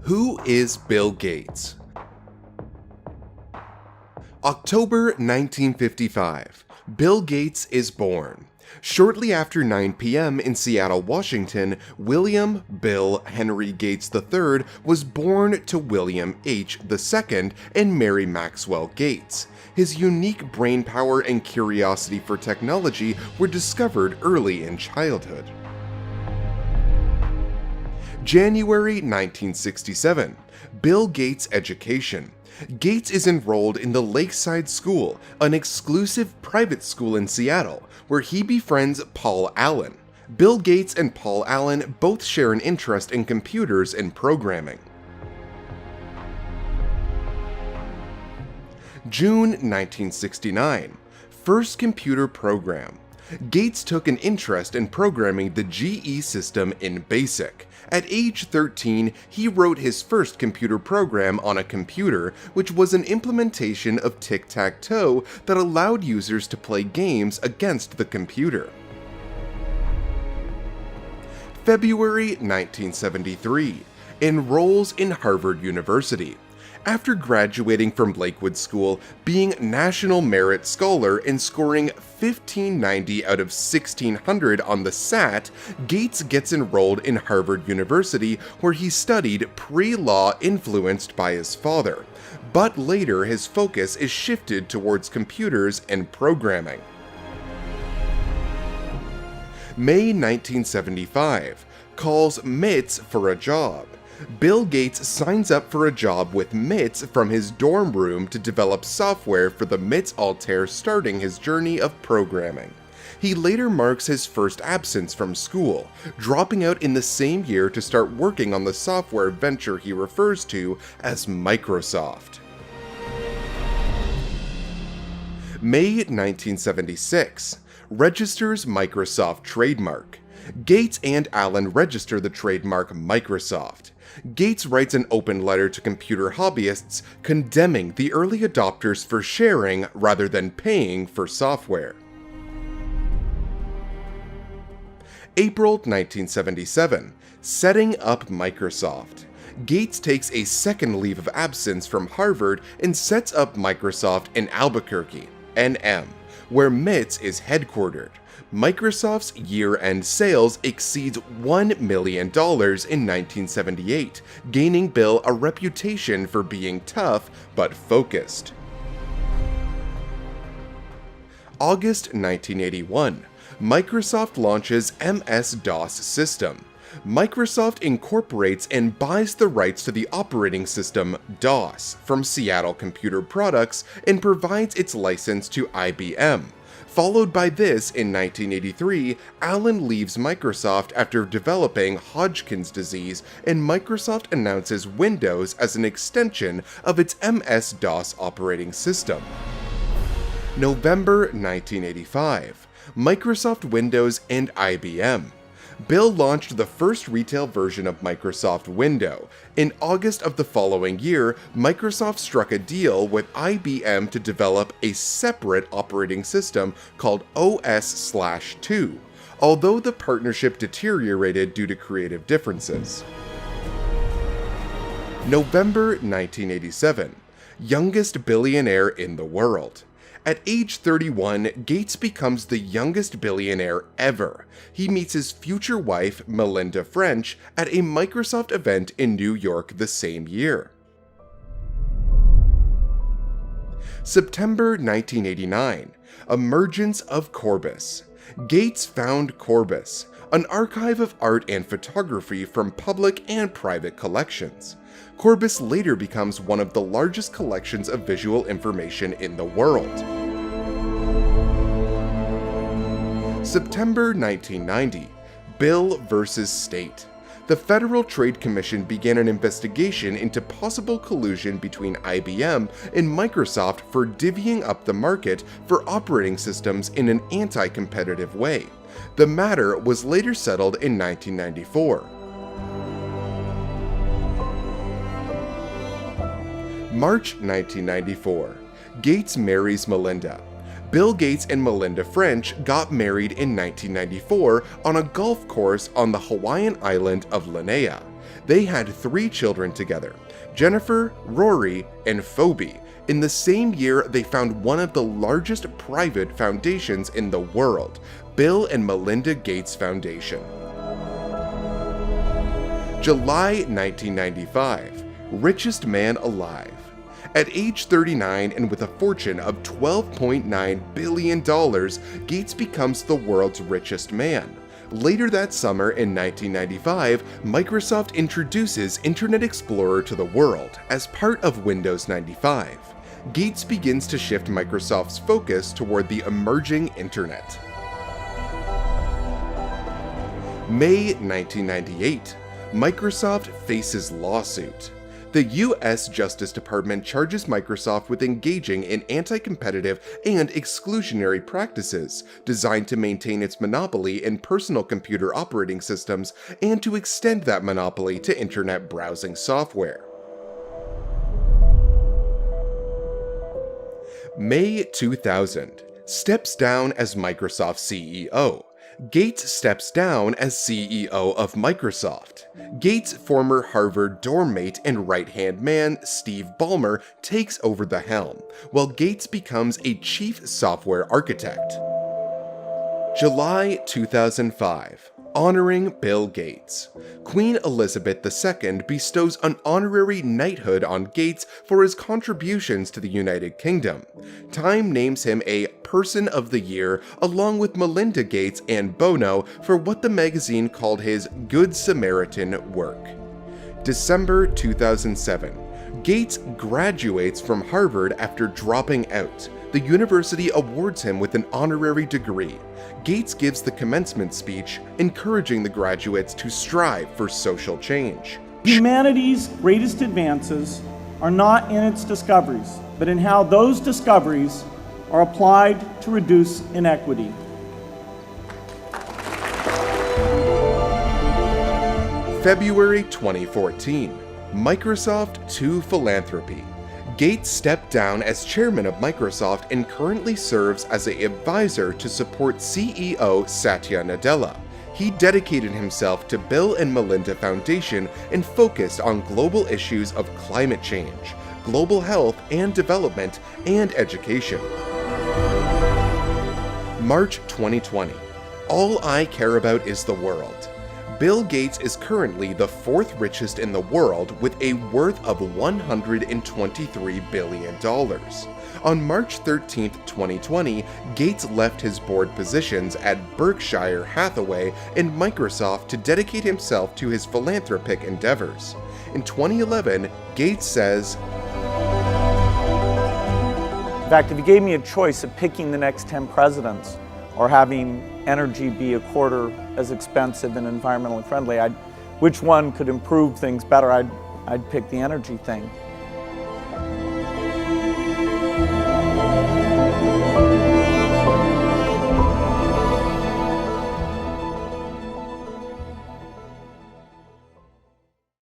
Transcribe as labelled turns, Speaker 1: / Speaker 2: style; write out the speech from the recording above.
Speaker 1: Who is Bill Gates? October 1955. Bill Gates is born. Shortly after 9 p.m. in Seattle, Washington, William Bill Henry Gates III was born to William H. II and Mary Maxwell Gates. His unique brainpower and curiosity for technology were discovered early in childhood. January 1967. Bill Gates' education. Gates is enrolled in the Lakeside School, an exclusive private school in Seattle, where he befriends Paul Allen. Bill Gates and Paul Allen both share an interest in computers and programming. June 1969. First computer program. Gates took an interest in programming the GE system in BASIC. At age 13, he wrote his first computer program on a computer, which was an implementation of tic-tac-toe that allowed users to play games against the computer. February 1973. Enrolls in Harvard University. After graduating from Lakewood School, being National Merit Scholar and scoring 1590 out of 1600 on the SAT, Gates gets enrolled in Harvard University, where he studied pre-law influenced by his father. But later his focus is shifted towards computers and programming. May 1975. Calls MITS for a job. Bill Gates signs up for a job with MITS from his dorm room to develop software for the MITS Altair, starting his journey of programming. He later marks his first absence from school, dropping out in the same year to start working on the software venture he refers to as Microsoft. May 1976. Registers Microsoft trademark. Gates and Allen register the trademark Microsoft. Gates writes an open letter to computer hobbyists condemning the early adopters for sharing rather than paying for software. April 1977. Setting up Microsoft. Gates takes a second leave of absence from Harvard and sets up Microsoft in Albuquerque, NM, where MITS is headquartered. Microsoft's year-end sales exceeds $1 million in 1978, gaining Bill a reputation for being tough but focused. August 1981. Microsoft launches MS-DOS system. Microsoft incorporates and buys the rights to the operating system DOS from Seattle Computer Products and provides its license to IBM. Followed by this, in 1983, Allen leaves Microsoft after developing Hodgkin's disease, and Microsoft announces Windows as an extension of its MS-DOS operating system. November 1985. Microsoft Windows and IBM. Bill launched the first retail version of Microsoft Windows. In August of the following year, Microsoft struck a deal with IBM to develop a separate operating system called OS/2, although the partnership deteriorated due to creative differences. November 1987. Youngest billionaire in the world. At age 31, Gates becomes the youngest billionaire ever. He meets his future wife, Melinda French, at a Microsoft event in New York the same year. September 1989. Emergence of Corbis. Gates found Corbis, an archive of art and photography from public and private collections. Corbis later becomes one of the largest collections of visual information in the world. September 1990. Bill versus State. The Federal Trade Commission began an investigation into possible collusion between IBM and Microsoft for divvying up the market for operating systems in an anti-competitive way. The matter was later settled in 1994. March 1994. Gates marries Melinda. Bill Gates and Melinda French got married in 1994 on a golf course on the Hawaiian island of Lanai. They had 3 children together, Jennifer, Rory, and Phoebe. In the same year, they found one of the largest private foundations in the world, Bill and Melinda Gates Foundation. July 1995, richest man alive. At age 39 and with a fortune of $12.9 billion, Gates becomes the world's richest man. Later that summer in 1995, Microsoft introduces Internet Explorer to the world as part of Windows 95. Gates begins to shift Microsoft's focus toward the emerging Internet. May 1998, Microsoft faces lawsuit. The US Justice Department charges Microsoft with engaging in anti-competitive and exclusionary practices designed to maintain its monopoly in personal computer operating systems and to extend that monopoly to internet browsing software. May 2000, steps down as Microsoft CEO. Gates steps down as CEO of Microsoft. Gates' former Harvard dorm mate and right-hand man, Steve Ballmer, takes over the helm, while Gates becomes a chief software architect. July 2005. Honoring Bill Gates. Queen Elizabeth II bestows an honorary knighthood on Gates for his contributions to the United Kingdom. Time names him a Person of the Year along with Melinda Gates and Bono for what the magazine called his Good Samaritan work. December 2007. Gates graduates from Harvard after dropping out. The university awards him with an honorary degree. Gates gives the commencement speech, encouraging the graduates to strive for social change.
Speaker 2: Humanity's greatest advances are not in its discoveries, but in how those discoveries are applied to reduce inequity.
Speaker 1: February 2014. Microsoft to philanthropy. Gates stepped down as chairman of Microsoft and currently serves as an advisor to support CEO Satya Nadella. He dedicated himself to Bill and Melinda Foundation and focused on global issues of climate change, global health and development, and education. March 2020. All I care about is the world. Bill Gates is currently the 4th richest in the world with a worth of $123 billion. On March 13, 2020, Gates left his board positions at Berkshire Hathaway and Microsoft to dedicate himself to his philanthropic endeavors. In 2011, Gates says,
Speaker 2: In fact, if you gave me a choice of picking the next 10 presidents or having energy be a quarter as expensive and environmentally friendly, which one could improve things better, I'd pick the energy thing.